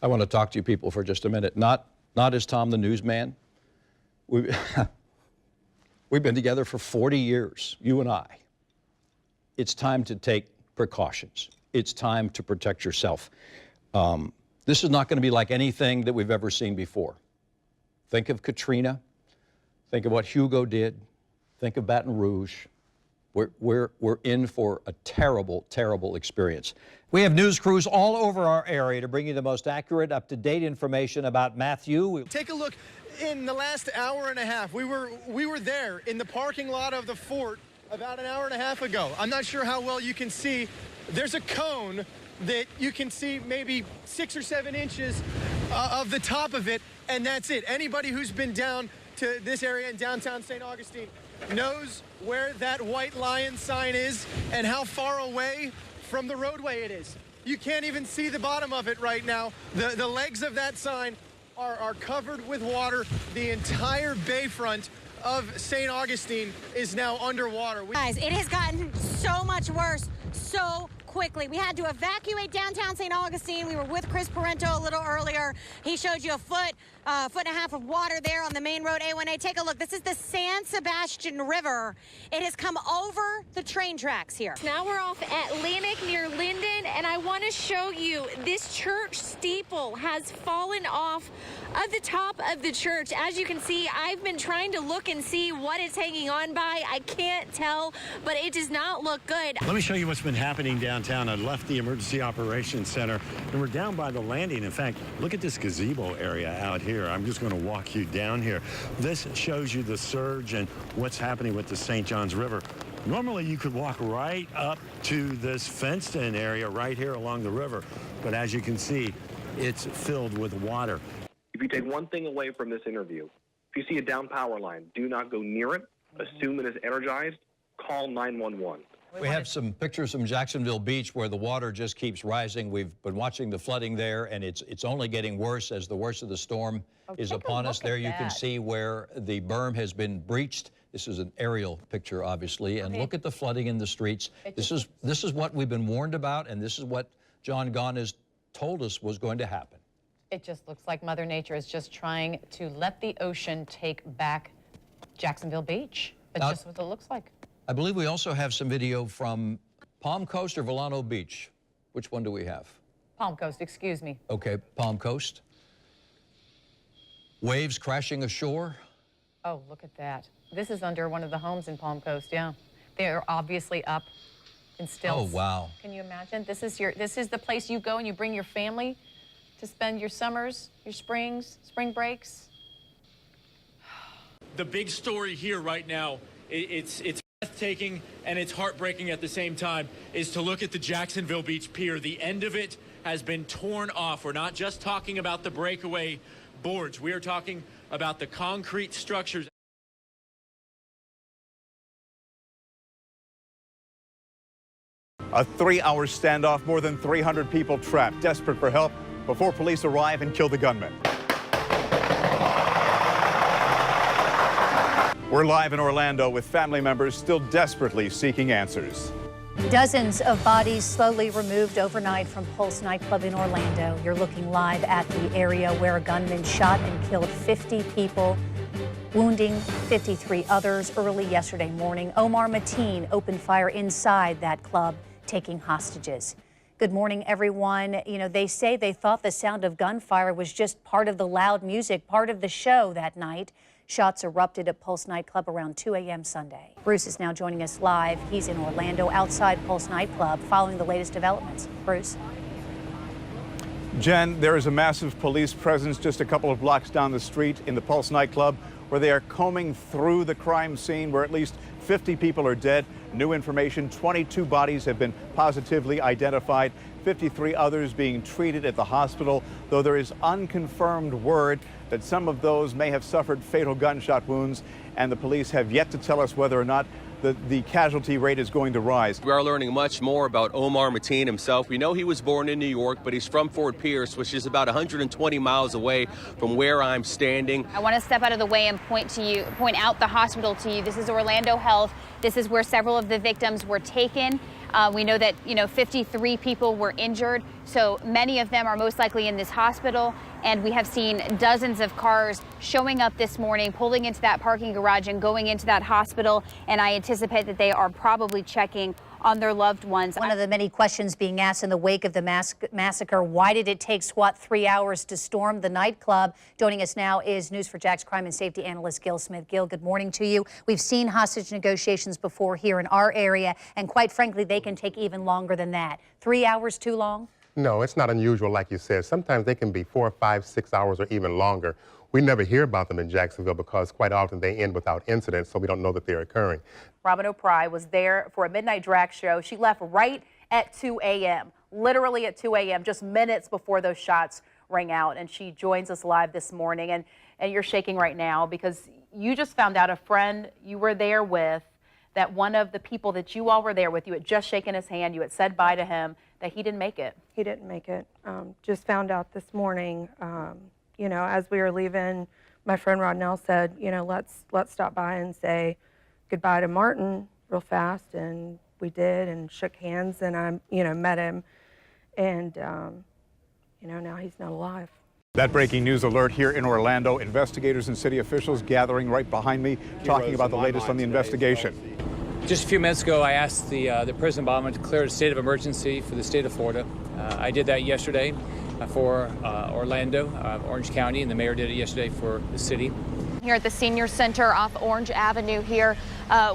I want to talk to you people for just a minute. Not as Tom the newsman. We've been together for 40 years, you and I. It's time to take precautions. It's time to protect yourself. This is not going to be like anything that we've ever seen before. Think of Katrina. Think of what Hugo did. Think of Baton Rouge. We're in for a terrible, terrible experience. We have news crews all over our area to bring you the most accurate, up-to-date information about Matthew. Take a look. In the last hour and a half, we were there in the parking lot of the fort about an hour and a half ago. I'm not sure how well you can see. There's a cone that you can see maybe 6 or 7 inches of the top of it, and that's it. Anybody who's been down to this area in downtown St. Augustine knows where that White Lion sign is and how far away from the roadway it is. You can't even see the bottom of it right now. The legs of that sign are covered with water. The entire bayfront of St. Augustine is now underwater. Guys, it has gotten so much worse so quickly. We had to evacuate downtown St. Augustine. We were with Chris Parento a little earlier. He showed you a foot and a half of water there on the main road A1A. Take a look. This is the San Sebastian River. It has come over the train tracks here. Now we're off Atlantic near Linden, and I want to show you this church steeple has fallen off of the top of the church. As you can see, I've been trying to look and see what it's hanging on by. I can't tell, but it does not look good. Let me show you what's been happening downtown. I left the Emergency Operations Center, and we're down by the landing. In fact, look at this gazebo area out here. I'm just going to walk you down here. This shows you the surge and what's happening with the St. Johns River. Normally, you could walk right up to this fenced-in area right here along the river, but as you can see, it's filled with water. If you take one thing away from this interview, if you see a down power line, do not go near it. Assume it is energized. Call 911. We have some pictures from Jacksonville Beach where the water just keeps rising. We've been watching the flooding there, and it's only getting worse as the worst of the storm is upon us. There you can see where the berm has been breached. This is an aerial picture, obviously, and look at the flooding in the streets. This is what we've been warned about, and this is what John Gahn has told us was going to happen. It just looks like Mother Nature is just trying to let the ocean take back Jacksonville Beach. That's just what it looks like. I believe we also have some video from Palm Coast or Volano Beach. Which one do we have? Palm Coast, excuse me. Okay, Palm Coast. Waves crashing ashore. Oh, look at that. This is under one of the homes in Palm Coast, yeah. They're obviously up in stilts. Oh, wow. Can you imagine? This is the place you go and you bring your family to spend your summers, your springs, spring breaks. The big story here right now, it's breathtaking and it's heartbreaking at the same time, is to look at the Jacksonville Beach Pier. The end of it has been torn off. We're not just talking about the breakaway boards. We are talking about the concrete structures. A 3-hour standoff, more than 300 people trapped, desperate for help before police arrive and kill the gunman. We're live in Orlando with family members still desperately seeking answers. Dozens of bodies slowly removed overnight from Pulse nightclub in Orlando. You're looking live at the area where a gunman shot and killed 50 people, wounding 53 others. Early yesterday morning, Omar Mateen opened fire inside that club, taking hostages. Good morning, everyone. You know, they say they thought the sound of gunfire was just part of the loud music, part of the show that night. Shots erupted at Pulse nightclub around 2 a.m. Sunday. Bruce is now joining us live. He's in Orlando outside Pulse nightclub following the latest developments. Bruce. Jen, there is a massive police presence just a couple of blocks down the street in the Pulse nightclub where they are combing through the crime scene where at least 50 people are dead. New information, 22 bodies have been positively identified, 53 others being treated at the hospital, though there is unconfirmed word that some of those may have suffered fatal gunshot wounds, and the police have yet to tell us whether or not the casualty rate is going to rise. We are learning much more about Omar Mateen himself. We know he was born in New York, but he's from Fort Pierce, which is about 120 miles away from where I'm standing. I want to step out of the way and point out the hospital to you. This is Orlando Health. This is where several of the victims were taken. We know that 53 people were injured, so many of them are most likely in this hospital. And we have seen dozens of cars showing up this morning, pulling into that parking garage and going into that hospital. And I anticipate that they are probably checking on their loved ones. One of the many questions being asked in the wake of the massacre, why did it take SWAT 3 hours to storm the nightclub? Joining us now is News4JAX crime and safety analyst Gil Smith. Gil, good morning to you. We've seen hostage negotiations before here in our area, and quite frankly, they can take even longer than that. 3 hours too long? No, it's not unusual, like you said. Sometimes they can be 4, 5, 6 hours or even longer. We never hear about them in Jacksonville because quite often they end without incident, so we don't know that they're occurring. Robin O'Pry was there for a midnight drag show. She left right at 2 a.m., literally at 2 a.m., just minutes before those shots rang out. And she joins us live this morning. And you're shaking right now because you just found out a friend you were there with, that one of the people that you all were there with, you had just shaken his hand, you had said bye to him, that he didn't make it. He didn't make it. Just found out this morning, as we were leaving, my friend Rodnell said, let's stop by and say goodbye to Martin real fast. And we did and shook hands, and I, met him. And, now he's not alive. That breaking news alert here in Orlando. Investigators and city officials gathering right behind me, talking about the latest on the investigation. Just a few minutes ago, I asked the prison ombudsman to declare a state of emergency for the state of Florida. I did that yesterday for Orlando, Orange County, and the mayor did it yesterday for the city. Here at the Senior Center off Orange Avenue here,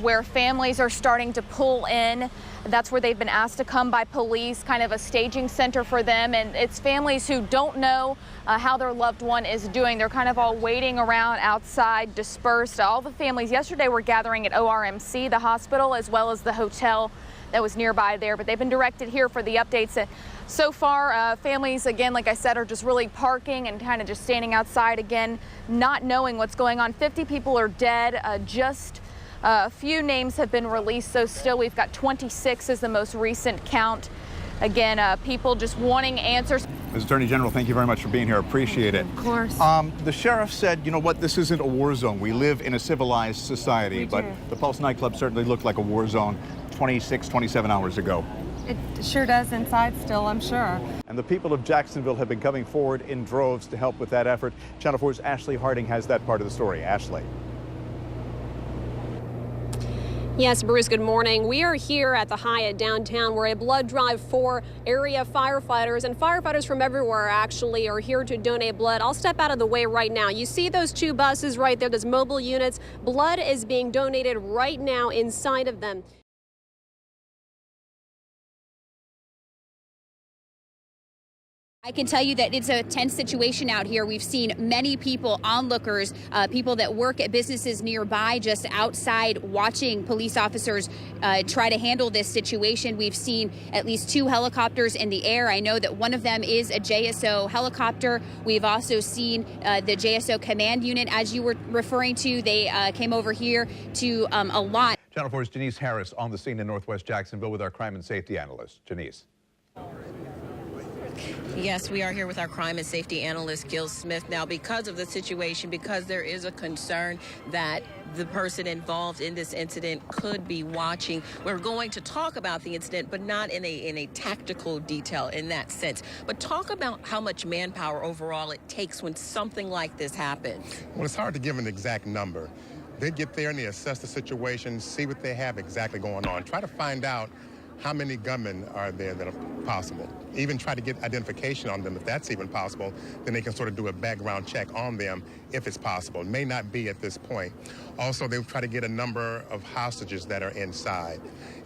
where families are starting to pull in. That's where they've been asked to come by police, kind of a staging center for them. And it's families who don't know how their loved one is doing. They're kind of all waiting around outside, dispersed. All the families yesterday were gathering at ORMC, the hospital, as well as the hotel that was nearby there. But they've been directed here for the updates. So far, families, again, like I said, are just really parking and kind of just standing outside again, not knowing what's going on. 50 people are dead. Just a few names have been released, so still we've got 26 is the most recent count. Again, people just wanting answers. Ms. Attorney General, thank you very much for being here. Appreciate it. Of course. The sheriff said, you know what, this isn't a war zone. We live in a civilized society, but the Pulse nightclub certainly looked like a war zone 26, 27 hours ago. It sure does inside still, I'm sure. And the people of Jacksonville have been coming forward in droves to help with that effort. Channel 4's Ashley Harding has that part of the story. Ashley. Yes, Bruce, good morning. We are here at the Hyatt downtown where a blood drive for area firefighters and firefighters from everywhere actually are here to donate blood. I'll step out of the way right now. You see those two buses right there, those mobile units. Blood is being donated right now inside of them. I can tell you that it's a tense situation out here. We've seen many people, onlookers, people that work at businesses nearby, just outside watching police officers try to handle this situation. We've seen at least 2 helicopters in the air. I know that one of them is a JSO helicopter. We've also seen the JSO command unit, as you were referring to. They came over here to a lot. Channel 4's Janice Harris on the scene in Northwest Jacksonville with our crime and safety analyst. Janice. Yes, we are here with our crime and safety analyst, Gil Smith. Now, because of the situation, because there is a concern that the person involved in this incident could be watching, we're going to talk about the incident, but not in a tactical detail in that sense. But talk about how much manpower overall it takes when something like this happens. Well, it's hard to give an exact number. They get there and they assess the situation, see what they have exactly going on, try to find out how many gunmen are there that are possible. Even try to get identification on them if that's even possible, then they can sort of do a background check on them if it's possible. It may not be at this point. Also, they try to get a number of hostages that are inside.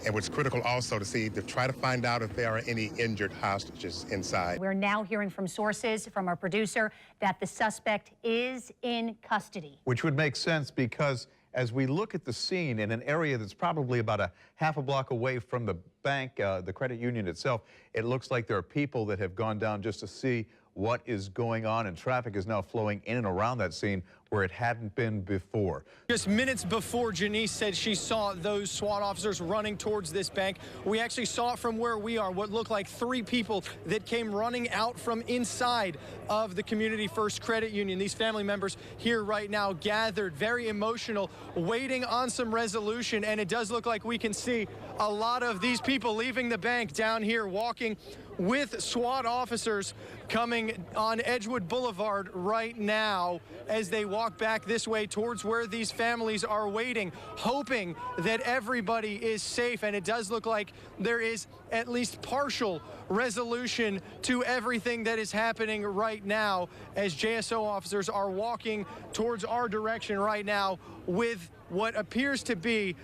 And what's critical also to try to find out if there are any injured hostages inside. We're now hearing from sources from our producer that the suspect is in custody. Which would make sense because as we look at the scene in an area that's probably about a half a block away from the bank, the credit union itself, it looks like there are people that have gone down just to see what is going on, and traffic is now flowing in and around that scene where it hadn't been before. Just minutes before Janice said she saw those SWAT officers running towards this bank, we actually saw it from where we are, what looked like 3 people that came running out from inside of the Community First Credit Union. These family members here right now gathered, very emotional, waiting on some resolution, and it does look like we can see a lot of these people leaving the bank down here, walking with SWAT officers coming on Edgewood Boulevard right now as they walk back this way towards where these families are waiting, hoping that everybody is safe. And it does look like there is at least partial resolution to everything that is happening right now as JSO officers are walking towards our direction right now with what appears to be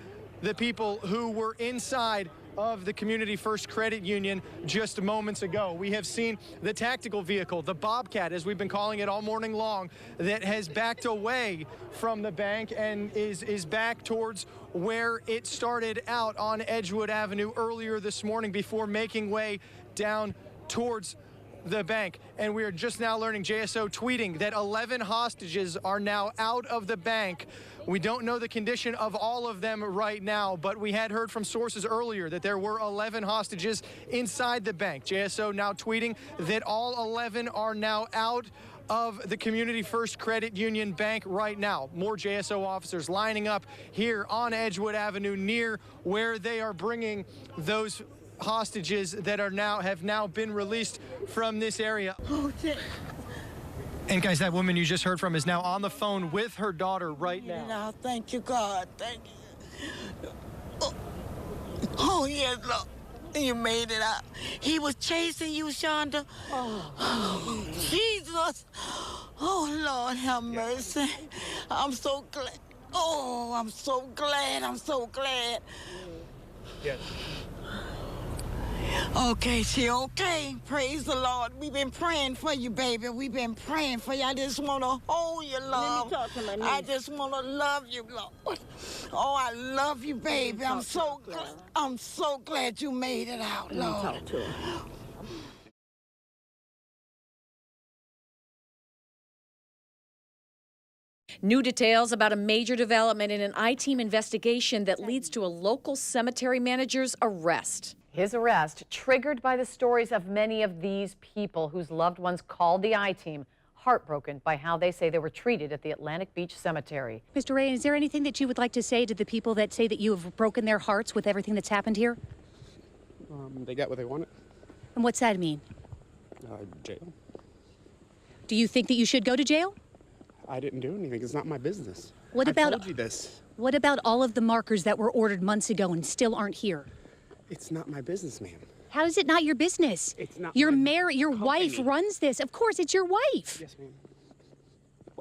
the people who were inside of the Community First Credit Union just moments ago. We have seen the tactical vehicle, the Bobcat, as we've been calling it all morning long, that has backed away from the bank and is back towards where it started out on Edgewood Avenue earlier this morning before making way down towards the bank. And we are just now learning, JSO tweeting that 11 hostages are now out of the bank. We don't know the condition of all of them right now, but we had heard from sources earlier that there were 11 hostages inside the bank. JSO now tweeting that all 11 are now out of the Community First Credit Union Bank right now. More JSO officers lining up here on Edgewood Avenue near where they are bringing those hostages that have now been released from this area. And guys, that woman you just heard from is now on the phone with her daughter right now. Thank you, God. Thank you. Oh, yes, Lord. You made it out. He was chasing you, Shonda. Oh, Jesus. Oh, Lord, have mercy. I'm so glad. Oh, I'm so glad. I'm so glad. Yes. Okay, she okay. Praise the Lord. We've been praying for you, baby. We've been praying for you. I just want to hold you, love. Let me talk to my niece. I just want to love you, Lord. Oh, I love you, baby. I'm so glad. I'm so glad you made it out, Lord. Let me talk to her. New details about a major development in an I-Team investigation that leads to a local cemetery manager's arrest. His arrest triggered by the stories of many of these people whose loved ones called the I-Team, heartbroken by how they say they were treated at the Atlantic Beach Cemetery. Mr. Ray, is there anything that you would like to say to the people that say that you have broken their hearts with everything that's happened here? They got what they wanted. And what's that mean? Jail. Do you think that you should go to jail? I didn't do anything. It's not my business. What I about told you this? What about all of the markers that were ordered months ago and still aren't here? It's not my business, ma'am. How is it not your business? It's not. Your wife runs this. Of course, it's your wife. Yes, ma'am.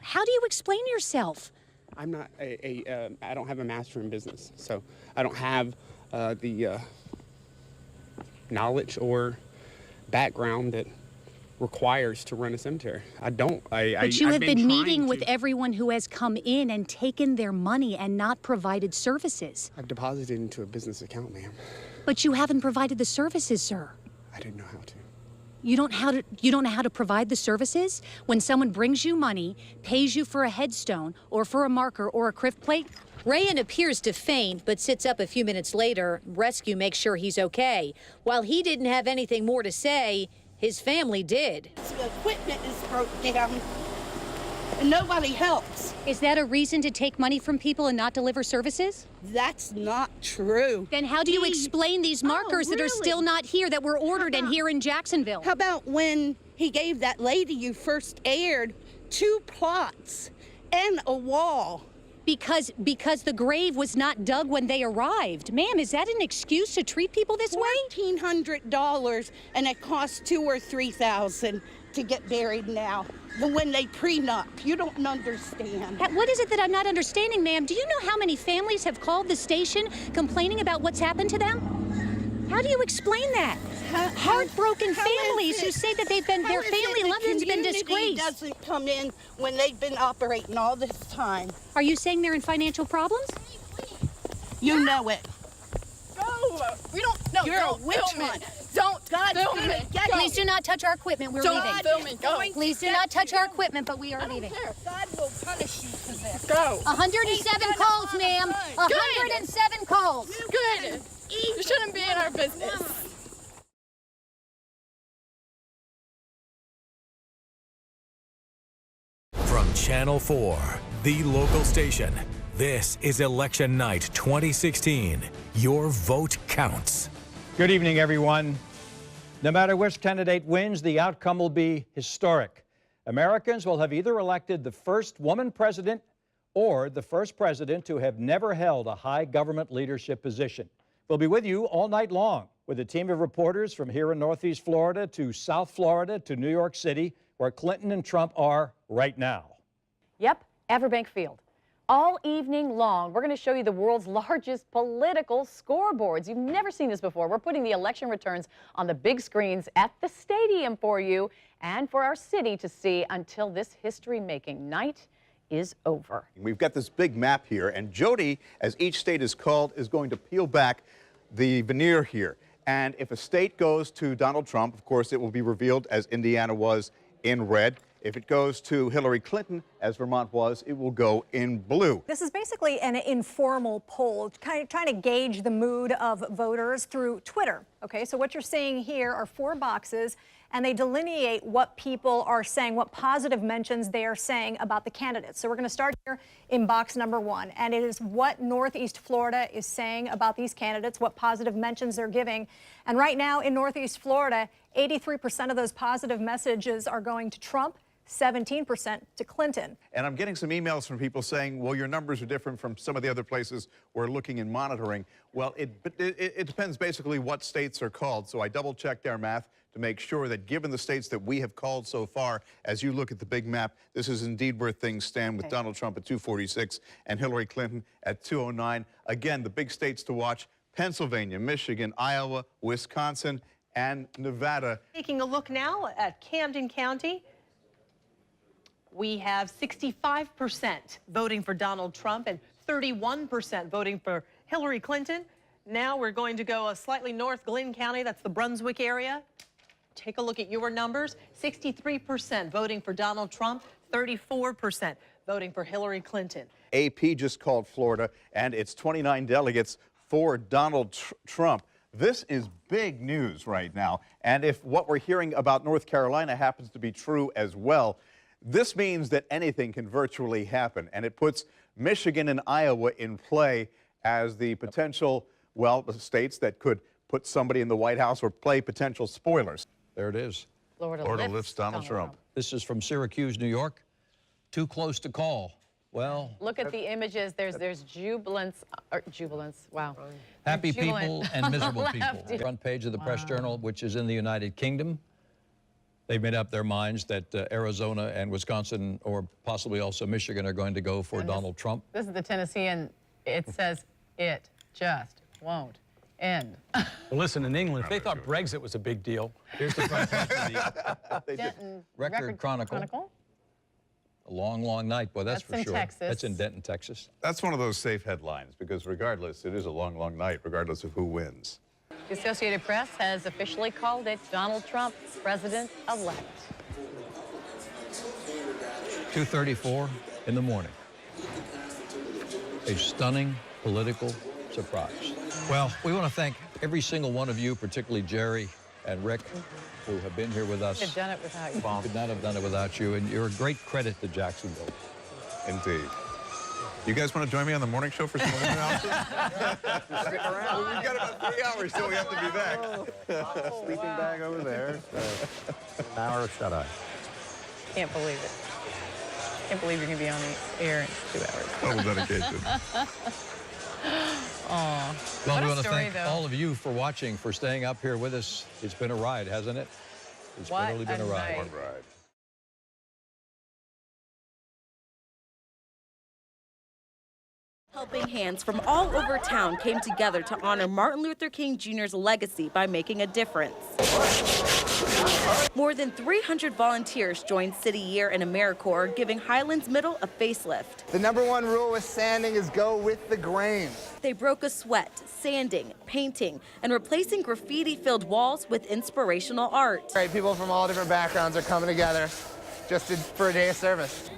How do you explain yourself? I'm not I don't have a master in business, so I don't have the knowledge or background that requires to run a cemetery. I don't. But you have been meeting with everyone who has come in and taken their money and not provided services. I've deposited into a business account, ma'am. But you haven't provided the services, sir. I didn't know how to. You don't know how to provide the services? When someone brings you money, pays you for a headstone or for a marker or a crypt plate? Rayan appears to faint, but sits up a few minutes later. Rescue makes sure he's okay. While he didn't have anything more to say, his family did. The equipment is broke down, and nobody helps. Is that a reason to take money from people and not deliver services? That's not true. Then how do you explain these markers that are still not here, that were ordered and here in Jacksonville? How about when he gave that lady you first aired 2 plots and a wall? Because the grave was not dug when they arrived. Ma'am, is that an excuse to treat people this way? $1,400, and it costs $2,000 or $3,000 to get buried now. But when they prenup, you don't understand. What is it that I'm not understanding, ma'am? Do you know how many families have called the station complaining about what's happened to them? How do you explain that? Heartbroken families who say that their family loved ones have been disgraced. Doesn't come in when they've been operating all this time. Are you saying they're in financial problems? You know it. No, we don't. No, You're a don't witch tell me. hunt. Don't God, film it. Please do not touch our equipment. We're leaving. Film it. Go. Please do not touch our equipment, but we are leaving. God will punish you for this. Go. 107 calls, ma'am. 107 calls. Good. You shouldn't be in our business. From Channel 4, the local station, this is Election Night 2016. Your vote counts. Good evening, everyone. No matter which candidate wins, the outcome will be historic. Americans will have either elected the first woman president or the first president to have never held a high government leadership position. We'll be with you all night long with a team of reporters from here in Northeast Florida to South Florida to New York City, where Clinton and Trump are right now. Yep, Everbank Field. All evening long, we're going to show you the world's largest political scoreboards. You've never seen this before. We're putting the election returns on the big screens at the stadium for you and for our city to see until this history-making night is over. We've got this big map here, and Jody, as each state is called, is going to peel back the veneer here. And if a state goes to Donald Trump, of course, it will be revealed as Indiana was in red. If it goes to Hillary Clinton, as Vermont was, it will go in blue. This is basically an informal poll, kind of trying to gauge the mood of voters through Twitter. Okay, so what you're seeing here are 4 boxes, and they delineate what people are saying, what positive mentions they are saying about the candidates. So we're going to start here in box number 1, and it is what Northeast Florida is saying about these candidates, what positive mentions they're giving. And right now in Northeast Florida, 83% of those positive messages are going to Trump, 17% to Clinton. And I'm getting some emails from people saying, well, your numbers are different from some of the other places we're looking and monitoring. Well, it depends basically what states are called. So I double-checked our math to make sure that given the states that we have called so far, as you look at the big map, this is indeed where things stand with Donald Trump at 246 and Hillary Clinton at 209. Again, the big states to watch: Pennsylvania, Michigan, Iowa, Wisconsin, and Nevada. Taking a look now at Camden County, we have 65% voting for Donald Trump and 31% voting for Hillary Clinton. Now we're going to go slightly north, Glynn County, that's the Brunswick area. Take a look at your numbers. 63% voting for Donald Trump, 34% voting for Hillary Clinton. AP just called Florida, and it's 29 delegates for Donald Trump. This is big news right now, and if what we're hearing about North Carolina happens to be true as well, this means that anything can virtually happen, and it puts Michigan and Iowa in play as the potential, well, the states that could put somebody in the White House or play potential spoilers. There it is. Florida lifts Donald Trump. This is from Syracuse, New York. Too close to call. Well, Look at the images. There's jubilance, wow. happy Jubilant people and on the miserable left. people. Front page of the Press Journal, which is in the United Kingdom. They've made up their minds that Arizona and Wisconsin, or possibly also Michigan, are going to go for Donald Trump. This is the Tennessean. It says it just won't end. Well, listen, in England, if they thought Brexit was a big deal, here's the front page of the Denton Record Chronicle. A long, long night. Boy, that's for in sure. Texas. That's in Denton, Texas. That's one of those safe headlines, because regardless, it is a long, long night, regardless of who wins. The Associated Press has officially called it Donald Trump president-elect. 2:34 in the morning. A stunning political surprise. Well, we want to thank every single one of you, particularly Jerry and Rick, who have been here with us. Could have done it without you. Could not have done it without you, and you're a great credit to Jacksonville. Indeed. You guys want to join me on the morning show for some more analysis? Stick around. We've got about 3 hours till we have to be back. Sleeping bag over there. An hour of shut-eye. Can't believe it. Can't believe you're going to be on the air in 2 hours. Total dedication. Aw. Well, What we a want to story, thank though. all of you for watching, for staying up here with us. It's been a ride, hasn't it? It's What really been a a ride. night. One ride. Helping hands from all over town came together to honor Martin Luther King Jr.'s legacy by making a difference. More than 300 volunteers joined City Year and AmeriCorps, giving Highlands Middle a facelift. The #1 rule with sanding is go with the grain. They broke a sweat, sanding, painting, and replacing graffiti-filled walls with inspirational art. Right, people from all different backgrounds are coming together just for a day of service.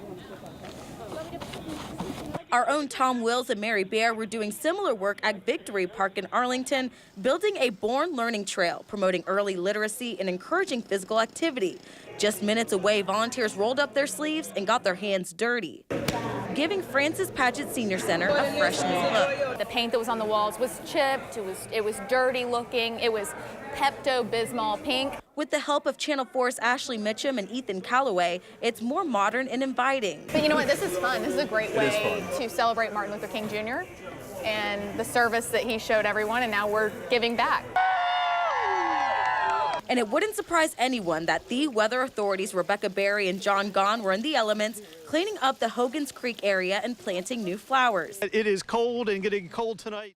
Our own Tom Wills and Mary Bear were doing similar work at Victory Park in Arlington, building a Born Learning Trail, promoting early literacy and encouraging physical activity. Just minutes away, volunteers rolled up their sleeves and got their hands dirty, giving Francis Patchett Senior Center a fresh new look. The paint that was on the walls was chipped, it was dirty looking, it was Pepto-Bismol pink. With the help of Channel 4's Ashley Mitchum and Ethan Calloway, it's more modern and inviting. But you know what, this is fun. This is a great way to celebrate Martin Luther King Jr. and the service that he showed everyone, and now we're giving back. And it wouldn't surprise anyone that the weather authorities Rebecca Berry and John Gahn were in the elements, cleaning up the Hogan's Creek area and planting new flowers. It is cold and getting cold tonight.